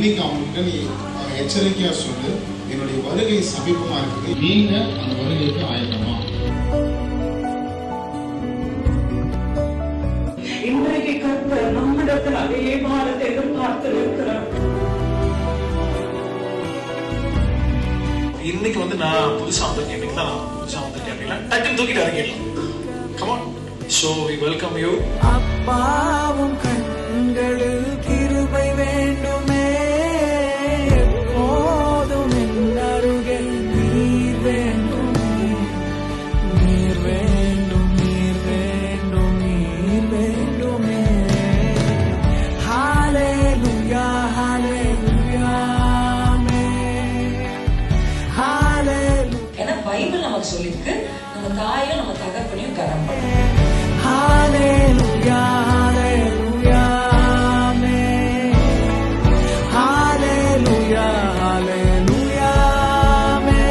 இன்னைக்கு அவங்ககிட்ட நீ எச்சரிக்கையா சொல்லு, என்னுடைய வருகை சமீபமா இருக்குது, நீங்க அந்த வருகைக்கு ஆயத்தமா? இன்றைக்கு கர்த்தர் நம்மிடத்தில் அதே பாரத்தை எதிர்பார்த்து இருக்கிறார். இன்னைக்கு நான் புதுசா வந்திருக்கேன், இன்னைக்கு தான் நான் புதுசா வந்திருக்கேன் அப்படின்னா டக்குன்னு தூக்கிட்டு இறங்கிடலாம். Come on. So we welcome you. அப்பாவும் கண்களில் கிருபை வேண்டுமே, எப்போதும் என் அருகில் நீர் வேண்டுமே, நீர் வேண்டும், நீர் வேண்டும், நீர் வேண்டுமே. ஹalleluya, ஹalleluya, ஆமென். ஹalleluya. ஏன்னா பைபிள் நமக்கு சொல்லிருக்கு, நம்ம தாயும் நம்ம தகப்பனையும் கனம் பண்ணணும். Hallelujah, hallelujah, amen. Hallelujah, hallelujah, amen.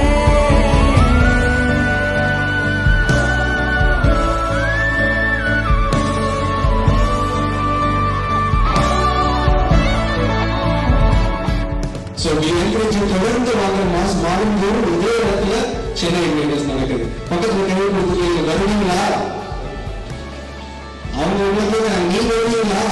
So we encourage you தொடர்ந்து வாங்க. மாதந்தோறும் இதே இடத்துல சென்னை மீட்டிங்ஸ் நடக்குது. பக்கத்துல கேள்வி வருவீங்களா? அவங்க நீங்க வருவீங்களா?